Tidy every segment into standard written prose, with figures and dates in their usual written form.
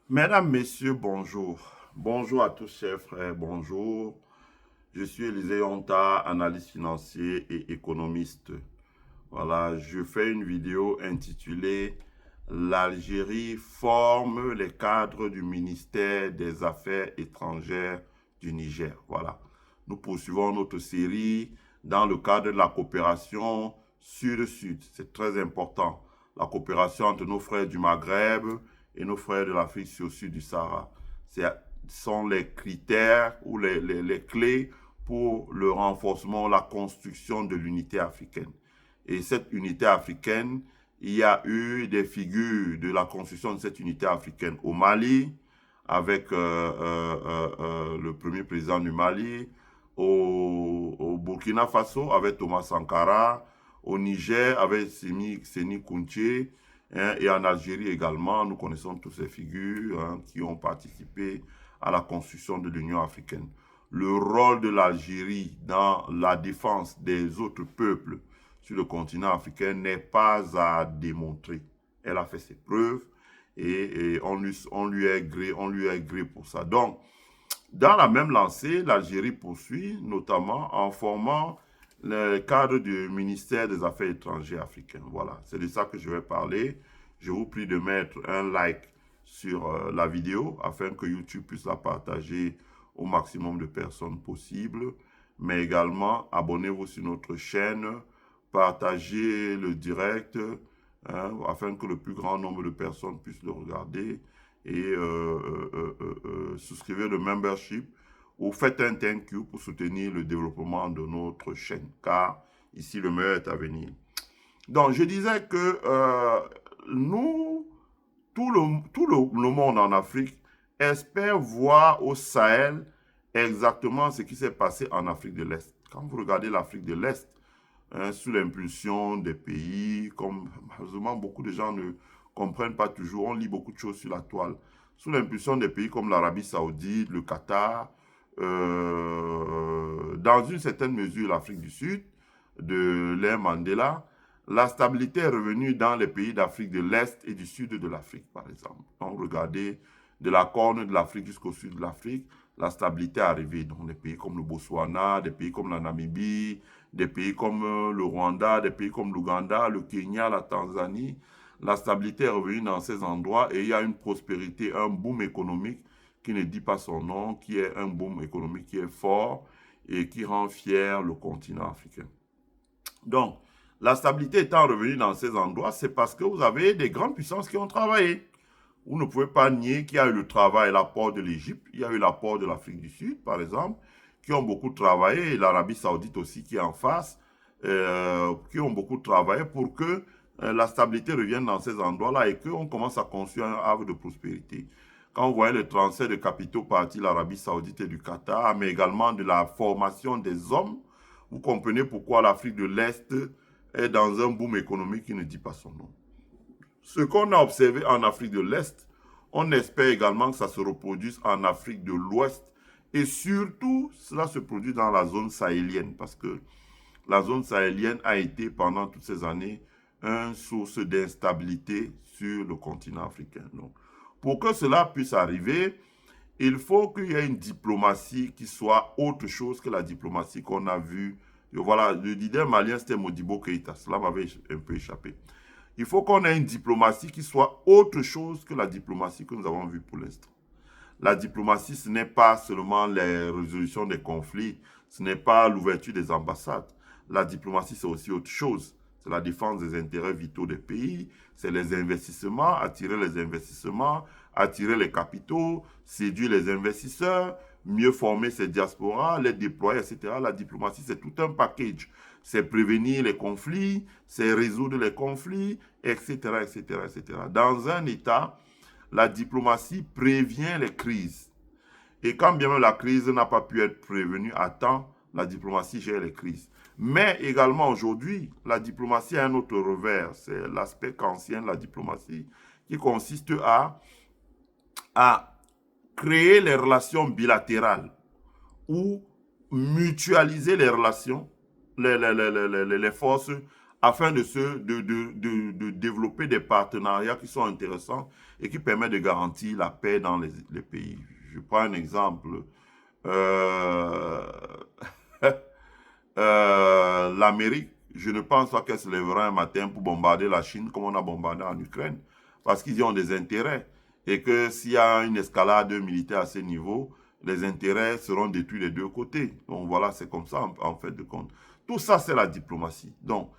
Mesdames, Messieurs, bonjour. Bonjour à tous, chers frères, bonjour. Je suis Élisée Honta, analyste financier et économiste. Voilà, je fais une vidéo intitulée L'Algérie forme les cadres du ministère des Affaires étrangères du Niger. Voilà, nous poursuivons notre série dans le cadre de la coopération Sud-Sud. C'est très important. La coopération entre nos frères du Maghreb et nos frères de l'Afrique au sud du Sahara. Ce sont les critères ou les clés pour le renforcement, la construction de l'unité africaine. Et cette unité africaine, il y a eu des figures de la construction de cette unité africaine au Mali, avec le premier président du Mali, au Burkina Faso, avec Thomas Sankara, au Niger, avec Séni Kounché, hein, et en Algérie également, nous connaissons toutes ces figures hein, qui ont participé à la construction de l'Union africaine. Le rôle de l'Algérie dans la défense des autres peuples sur le continent africain n'est pas à démontrer. Elle a fait ses preuves et on lui est gré pour ça. Donc, dans la même lancée, l'Algérie poursuit notamment en formant le cadre du ministère des Affaires étrangères africain. Voilà, c'est de ça que je vais parler. Je vous prie de mettre un like sur la vidéo afin que YouTube puisse la partager au maximum de personnes possible. Mais également, abonnez-vous sur notre chaîne, partagez le direct hein, afin que le plus grand nombre de personnes puissent le regarder et souscrivez le membership ou faites un thank you pour soutenir le développement de notre chaîne, car ici le meilleur est à venir. Donc je disais que nous, tout le monde en Afrique espère voir au Sahel exactement ce qui s'est passé en Afrique de l'Est. Quand vous regardez l'Afrique de l'Est, hein, sous l'impulsion des pays, comme malheureusement beaucoup de gens ne comprennent pas toujours, on lit beaucoup de choses sur la toile, sous l'impulsion des pays comme l'Arabie Saoudite, le Qatar, dans une certaine mesure l'Afrique du Sud, de l'ère Mandela, la stabilité est revenue dans les pays d'Afrique de l'Est et du Sud de l'Afrique, par exemple. Donc, regardez, de la corne de l'Afrique jusqu'au sud de l'Afrique, la stabilité est arrivée dans des pays comme le Botswana, des pays comme la Namibie, des pays comme le Rwanda, des pays comme l'Ouganda, le Kenya, la Tanzanie. La stabilité est revenue dans ces endroits et il y a une prospérité, un boom économique qui ne dit pas son nom, qui est un boom économique qui est fort et qui rend fier le continent africain. Donc, la stabilité étant revenue dans ces endroits, c'est parce que vous avez des grandes puissances qui ont travaillé. Vous ne pouvez pas nier qu'il y a eu le travail, l'apport de l'Égypte, il y a eu l'apport de l'Afrique du Sud, par exemple, qui ont beaucoup travaillé, et l'Arabie Saoudite aussi qui est en face, qui ont beaucoup travaillé pour que la stabilité revienne dans ces endroits-là et qu'on commence à construire un havre de prospérité. Quand vous voyez le transfert de capitaux partis de l'Arabie Saoudite et du Qatar, mais également de la formation des hommes, vous comprenez pourquoi l'Afrique de l'Est est dans un boom économique qui ne dit pas son nom. Ce qu'on a observé en Afrique de l'Est, on espère également que ça se reproduise en Afrique de l'Ouest et surtout cela se produit dans la zone sahélienne parce que la zone sahélienne a été pendant toutes ces années une source d'instabilité sur le continent africain. Donc, pour que cela puisse arriver, il faut qu'il y ait une diplomatie qui soit autre chose que la diplomatie qu'on a vue. Voilà, le leader malien, c'était Modibo Keïta. Cela m'avait un peu échappé. Il faut qu'on ait une diplomatie qui soit autre chose que la diplomatie que nous avons vue pour l'instant. La diplomatie, ce n'est pas seulement les résolutions des conflits, ce n'est pas l'ouverture des ambassades. La diplomatie, c'est aussi autre chose. C'est la défense des intérêts vitaux des pays, c'est les investissements, attirer les capitaux, séduire les investisseurs, mieux former ces diasporas, les déployer, etc. La diplomatie, c'est tout un package. C'est prévenir les conflits, c'est résoudre les conflits, etc., etc., etc. Dans un État, la diplomatie prévient les crises. Et quand bien même la crise n'a pas pu être prévenue à temps, la diplomatie gère les crises. Mais également aujourd'hui, la diplomatie a un autre revers. C'est l'aspect kantien de la diplomatie qui consiste à créer les relations bilatérales ou mutualiser les relations, les forces afin de développer des partenariats qui sont intéressants et qui permettent de garantir la paix dans les pays. Je prends un exemple. Euh, L'Amérique, je ne pense pas qu'elle se lèvera un matin pour bombarder la Chine comme on a bombardé en Ukraine, parce qu'ils y ont des intérêts. Et que s'il y a une escalade militaire à ce niveau, les intérêts seront détruits des deux côtés. Donc voilà, c'est comme ça en fait de compte. Tout ça, c'est la diplomatie. Donc,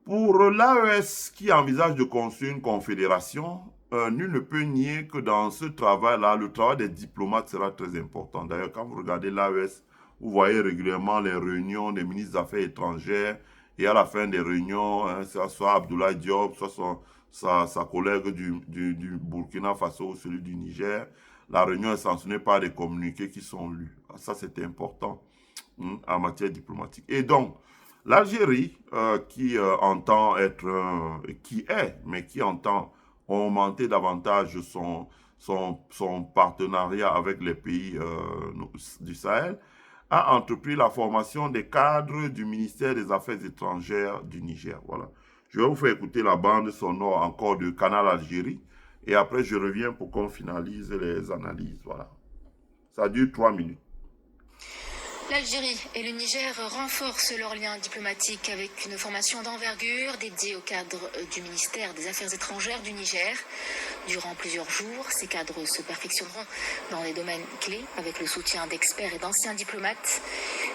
pour l'AES qui envisage de construire une confédération, nul ne peut nier que dans ce travail-là, le travail des diplomates sera très important. D'ailleurs, quand vous regardez l'AES, vous voyez régulièrement les réunions des ministres des Affaires étrangères et à la fin des réunions, hein, soit Abdoulaye Diop, soit sa collègue du Burkina Faso ou celui du Niger, la réunion est sanctionnée par des communiqués qui sont lus. Ça, c'est important en matière diplomatique. Et donc, l'Algérie, qui entend être, mais qui entend augmenter davantage son partenariat avec les pays du Sahel, a entrepris la formation des cadres du ministère des Affaires étrangères du Niger. Voilà. Je vais vous faire écouter la bande sonore encore de Canal Algérie et après je reviens pour qu'on finalise les analyses. Voilà. Ça dure 3 minutes. L'Algérie et le Niger renforcent leurs liens diplomatiques avec une formation d'envergure dédiée aux cadres du ministère des Affaires étrangères du Niger. Durant plusieurs jours, ces cadres se perfectionneront dans des domaines clés avec le soutien d'experts et d'anciens diplomates.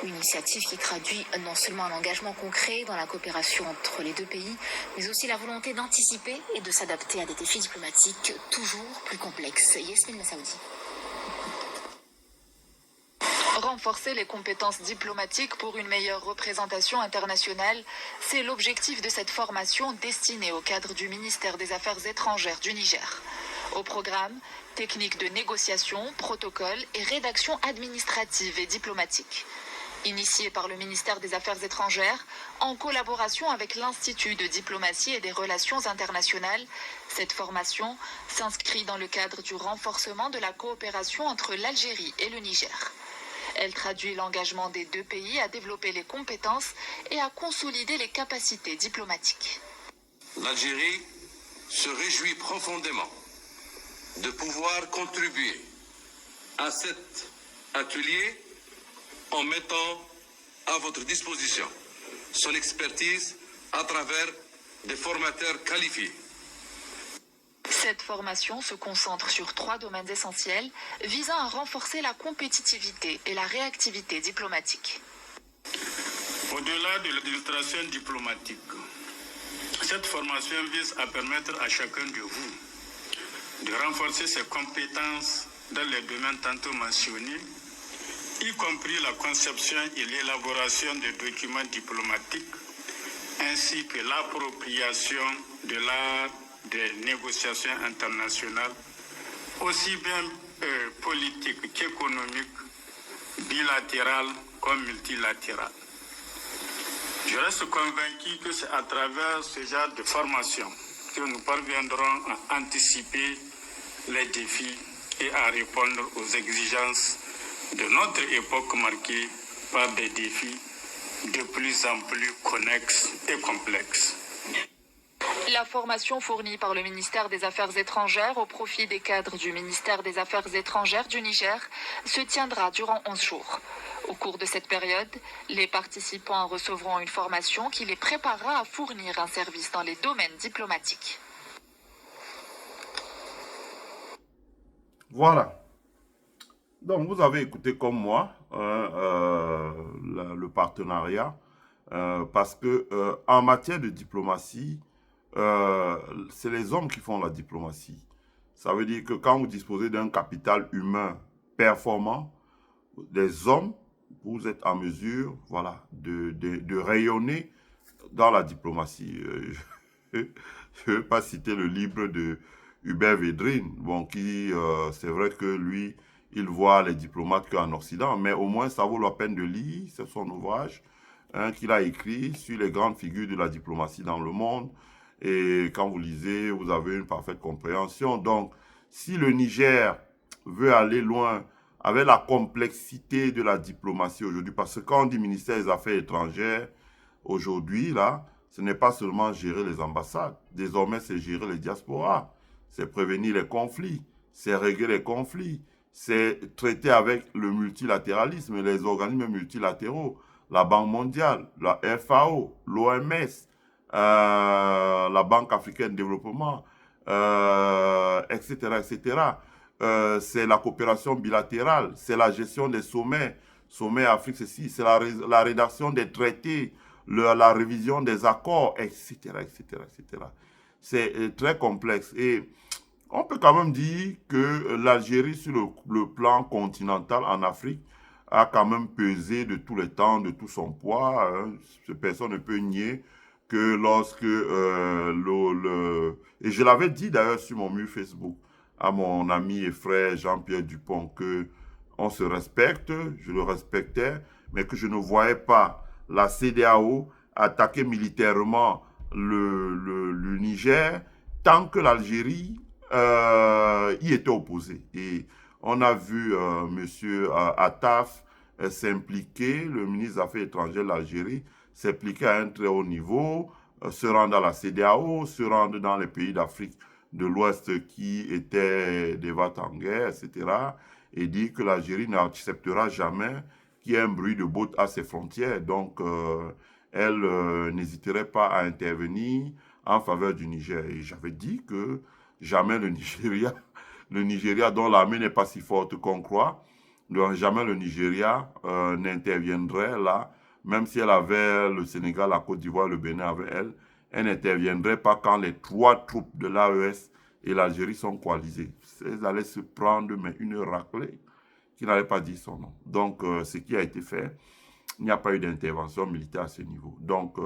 Une initiative qui traduit non seulement un engagement concret dans la coopération entre les deux pays, mais aussi la volonté d'anticiper et de s'adapter à des défis diplomatiques toujours plus complexes. Yasmine Massaoudi. Renforcer les compétences diplomatiques pour une meilleure représentation internationale, c'est l'objectif de cette formation destinée au cadre du ministère des Affaires étrangères du Niger. Au programme, techniques de négociation, protocoles et rédaction administrative et diplomatique. Initiée par le ministère des Affaires étrangères, en collaboration avec l'Institut de diplomatie et des relations internationales, cette formation s'inscrit dans le cadre du renforcement de la coopération entre l'Algérie et le Niger. Elle traduit l'engagement des deux pays à développer les compétences et à consolider les capacités diplomatiques. L'Algérie se réjouit profondément de pouvoir contribuer à cet atelier en mettant à votre disposition son expertise à travers des formateurs qualifiés. Cette formation se concentre sur 3 domaines essentiels visant à renforcer la compétitivité et la réactivité diplomatique. Au-delà de l'administration diplomatique, cette formation vise à permettre à chacun de vous de renforcer ses compétences dans les domaines tantôt mentionnés, y compris la conception et l'élaboration de documents diplomatiques, ainsi que l'appropriation de l'art des négociations internationales, aussi bien politiques qu'économiques, bilatérales comme multilatérales. Je reste convaincu que c'est à travers ce genre de formation que nous parviendrons à anticiper les défis et à répondre aux exigences de notre époque marquée par des défis de plus en plus connexes et complexes. La formation fournie par le ministère des Affaires étrangères au profit des cadres du ministère des Affaires étrangères du Niger se tiendra durant 11 jours. Au cours de cette période, les participants recevront une formation qui les préparera à fournir un service dans les domaines diplomatiques. Voilà. Donc, vous avez écouté comme moi le partenariat parce que en matière de diplomatie, c'est les hommes qui font la diplomatie. Ça veut dire que quand vous disposez d'un capital humain performant, des hommes, vous êtes en mesure, voilà, de rayonner dans la diplomatie. Je ne veux pas citer le livre de Hubert Védrine, bon, qui, c'est vrai que lui, il voit les diplomates qu'en Occident, mais au moins ça vaut la peine de lire, c'est son ouvrage qu'il a écrit sur les grandes figures de la diplomatie dans le monde. Et quand vous lisez, vous avez une parfaite compréhension. Donc, si le Niger veut aller loin avec la complexité de la diplomatie aujourd'hui, parce que quand on dit ministère des Affaires étrangères, aujourd'hui, là, ce n'est pas seulement gérer les ambassades. Désormais, c'est gérer les diasporas. C'est prévenir les conflits. C'est régler les conflits. C'est traiter avec le multilatéralisme, les organismes multilatéraux, la Banque mondiale, la FAO, l'OMS, la Banque africaine de développement, etc., etc. C'est la coopération bilatérale, c'est la gestion des sommets, sommet Afrique, ceci, c'est la rédaction des traités, la révision des accords, etc., etc., etc. C'est très complexe et on peut quand même dire que l'Algérie, sur le plan continental en Afrique, a quand même pesé de tous les temps, de tout son poids. Hein. Personne ne peut nier que lorsque et je l'avais dit d'ailleurs sur mon mur Facebook à mon ami et frère Jean-Pierre Dupont que on se respecte, je le respectais, mais que je ne voyais pas la CEDEAO attaquer militairement le Niger tant que l'Algérie y était opposée. Et on a vu M. Attaf s'impliquer, le ministre des Affaires étrangères de l'Algérie, s'impliquer à un très haut niveau, se rendre à la CEDEAO, se rendre dans les pays d'Afrique de l'Ouest qui étaient dévastés en guerre, etc. Et dire que l'Algérie n'acceptera jamais qu'il y ait un bruit de botte à ses frontières. Donc, elle n'hésiterait pas à intervenir en faveur du Niger. Et j'avais dit que jamais le Nigeria dont l'armée n'est pas si forte qu'on croit, jamais le Nigeria n'interviendrait là, même si elle avait le Sénégal, la Côte d'Ivoire, le Bénin avec elle, elle n'interviendrait pas quand les 3 troupes de l'AES et l'Algérie sont coalisées. Elles allaient se prendre mais une raclée qui n'allait pas dire son nom. Donc, ce qui a été fait, il n'y a pas eu d'intervention militaire à ce niveau. Donc,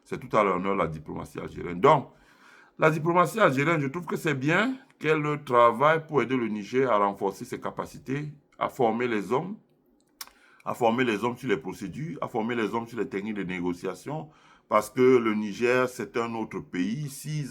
c'est tout à l'honneur de la diplomatie algérienne. Donc, la diplomatie algérienne, je trouve que c'est bien qu'elle travaille pour aider le Niger à renforcer ses capacités, à former les hommes sur les procédures, à former les hommes sur les techniques de négociation, parce que le Niger, c'est un autre pays. S'ils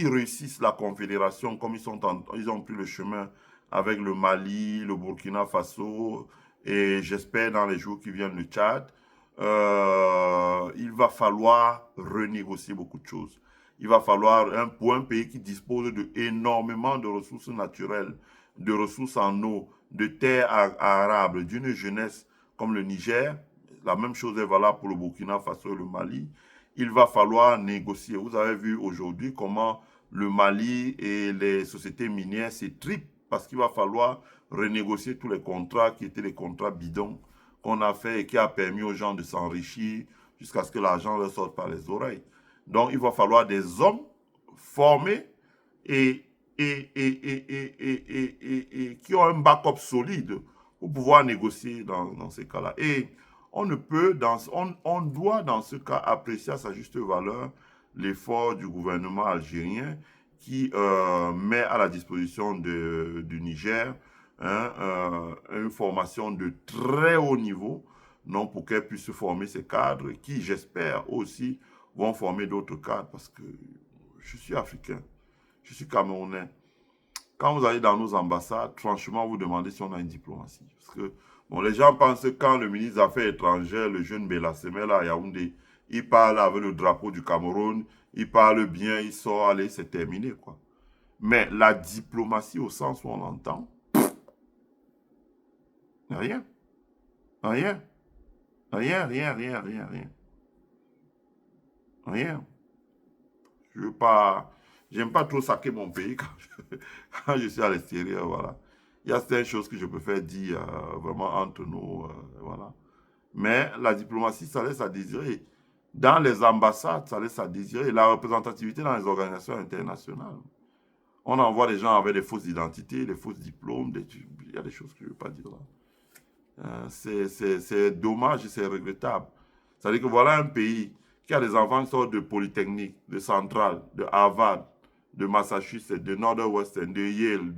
réussissent la confédération, comme ils ont pris le chemin avec le Mali, le Burkina Faso, et j'espère dans les jours qui viennent le Tchad, il va falloir renégocier beaucoup de choses. Il va falloir, pour un pays qui dispose énormément de ressources naturelles, de ressources en eau, de terres arables, d'une jeunesse comme le Niger, la même chose est valable pour le Burkina Faso et le Mali, il va falloir négocier. Vous avez vu aujourd'hui comment le Mali et les sociétés minières s'étripent parce qu'il va falloir renégocier tous les contrats qui étaient des contrats bidons qu'on a fait et qui a permis aux gens de s'enrichir jusqu'à ce que l'argent leur sorte par les oreilles. Donc, il va falloir des hommes formés et qui ont un backup solide pour pouvoir négocier dans ces cas-là. Et on doit dans ce cas apprécier à sa juste valeur l'effort du gouvernement algérien qui met à la disposition du Niger une formation de très haut niveau, non pour qu'elle puisse former ces cadres qui, j'espère aussi, vont former d'autres cadres parce que je suis africain, je suis camerounais. Quand vous allez dans nos ambassades, franchement, vous demandez si on a une diplomatie. Parce que bon, les gens pensent que quand le ministre des Affaires étrangères, le jeune Bella Semela à Yaoundé, il parle avec le drapeau du Cameroun, il parle bien, il sort, allez, c'est terminé, quoi. Mais la diplomatie au sens où on l'entend, rien. Rien. Rien, rien, rien, rien, rien. Rien. Je veux pas... J'aime pas trop saquer mon pays quand je suis à l'extérieur, voilà. Il y a certaines choses que je préfère dire vraiment entre nous, voilà. Mais la diplomatie, ça laisse à désirer. Dans les ambassades, ça laisse à désirer. La représentativité dans les organisations internationales. On envoie des gens avec des fausses identités, des fausses diplômes, il y a des choses que je ne veux pas dire là. C'est dommage et c'est regrettable. C'est-à-dire que voilà un pays qui a des enfants qui sortent de Polytechnique, de Central, de Harvard, de Massachusetts, de Northwestern, de Yale,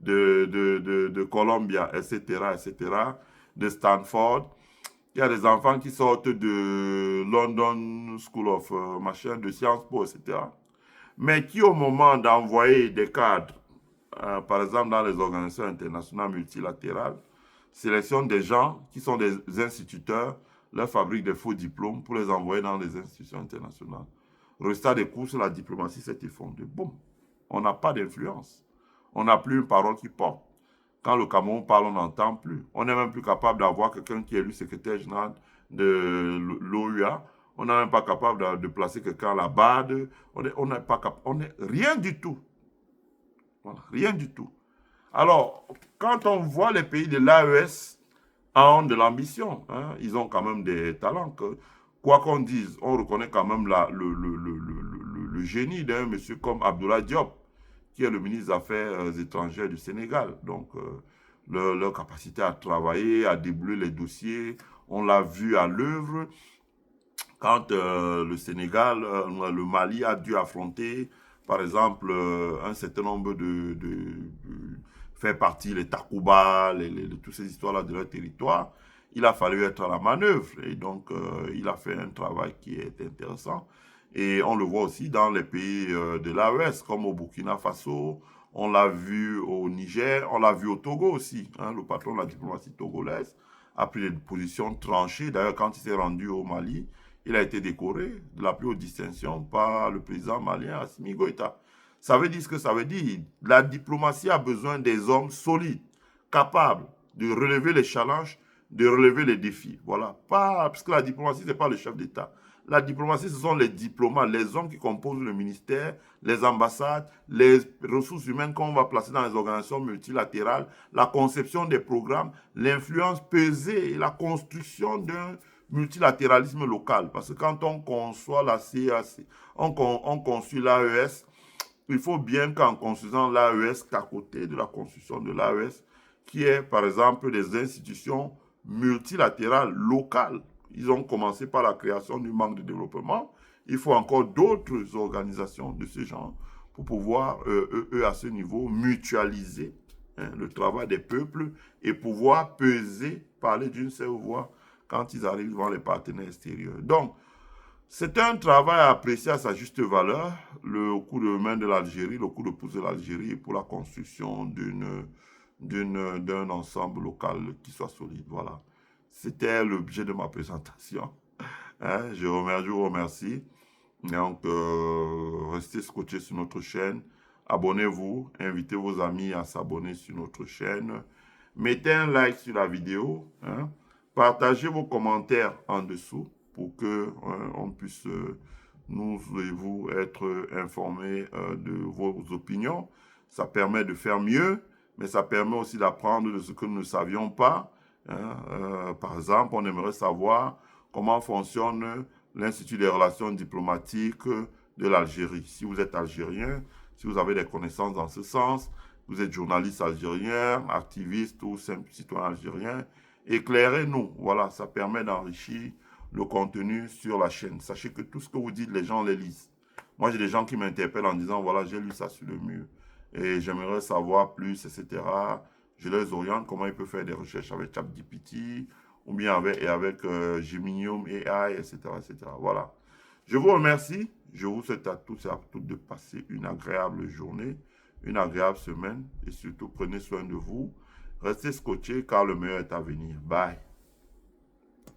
de Columbia, etc., etc., de Stanford. Il y a des enfants qui sortent de London School of de Sciences Po, etc. Mais qui, au moment d'envoyer des cadres, par exemple dans les organisations internationales multilatérales, sélectionnent des gens qui sont des instituteurs leur fabrique des faux diplômes pour les envoyer dans les institutions internationales. Résultat des courses, la diplomatie s'est effondrée. Boum, on n'a pas d'influence. On n'a plus une parole qui porte. Quand le Cameroun parle, on n'entend plus. On n'est même plus capable d'avoir quelqu'un qui est élu secrétaire général de l'OUA. On n'est même pas capable de placer quelqu'un à la BAD. On n'est pas capable. On n'est rien du tout. Voilà, rien du tout. Alors, quand on voit les pays de l'AES ont de l'ambition, hein, ils ont quand même des talents. Quoi qu'on dise, on reconnaît quand même le génie d'un monsieur comme Abdoulaye Diop, qui est le ministre des Affaires étrangères du Sénégal. Donc, leur capacité à travailler, à débrouiller les dossiers, on l'a vu à l'œuvre quand le Sénégal, le Mali a dû affronter, par exemple, un certain nombre faire partie les Takuba, toutes ces histoires-là de leur territoire. Il a fallu être à la manœuvre et donc il a fait un travail qui est intéressant. Et on le voit aussi dans les pays de l'AES, comme au Burkina Faso, on l'a vu au Niger, on l'a vu au Togo aussi. Hein, le patron de la diplomatie togolaise a pris des positions tranchées. D'ailleurs, quand il s'est rendu au Mali, il a été décoré de la plus haute distinction par le président malien Assimi Goïta. Ça veut dire ce que ça veut dire. La diplomatie a besoin des hommes solides, capables de relever les challenges, de relever les défis. Voilà. Parce que la diplomatie, ce n'est pas le chef d'État. La diplomatie, ce sont les diplomates, les hommes qui composent le ministère, les ambassades, les ressources humaines qu'on va placer dans les organisations multilatérales, la conception des programmes, l'influence pesée et la construction d'un multilatéralisme local. Parce que quand on conçoit la CAC, on construit l'AES, il faut bien qu'en construisant l'AES, qu'à côté de la construction de l'AES, qui est par exemple des institutions multilatérales locales. Ils ont commencé par la création du Banque de développement. Il faut encore d'autres organisations de ce genre pour pouvoir, eux, à ce niveau, mutualiser le travail des peuples et pouvoir peser, parler d'une seule voix quand ils arrivent devant les partenaires extérieurs. Donc, c'est un travail à apprécier à sa juste valeur, le coup de main de l'Algérie, le coup de pouce de l'Algérie pour la construction d'un ensemble local qui soit solide. Voilà. C'était l'objet de ma présentation. Hein, je vous remercie. Donc, restez scotchés sur notre chaîne. Abonnez-vous. Invitez vos amis à s'abonner sur notre chaîne. Mettez un like sur la vidéo. Hein. Partagez vos commentaires en dessous pour que on puisse, nous et vous, être informés de vos opinions. Ça permet de faire mieux, mais ça permet aussi d'apprendre de ce que nous ne savions pas. Hein. Par exemple, on aimerait savoir comment fonctionne l'Institut des relations diplomatiques de l'Algérie. Si vous êtes algérien, si vous avez des connaissances dans ce sens, vous êtes journaliste algérien, activiste ou simple citoyen algérien, éclairez-nous. Voilà, ça permet d'enrichir le contenu sur la chaîne. Sachez que tout ce que vous dites, les gens les lisent. Moi, j'ai des gens qui m'interpellent en disant, voilà, j'ai lu ça sur le mur et j'aimerais savoir plus, etc. Je les oriente comment ils peuvent faire des recherches avec ChatGPT ou bien avec Geminium AI, etc., etc. Voilà. Je vous remercie. Je vous souhaite à tous et à toutes de passer une agréable journée, une agréable semaine et surtout prenez soin de vous. Restez scotchés car le meilleur est à venir. Bye.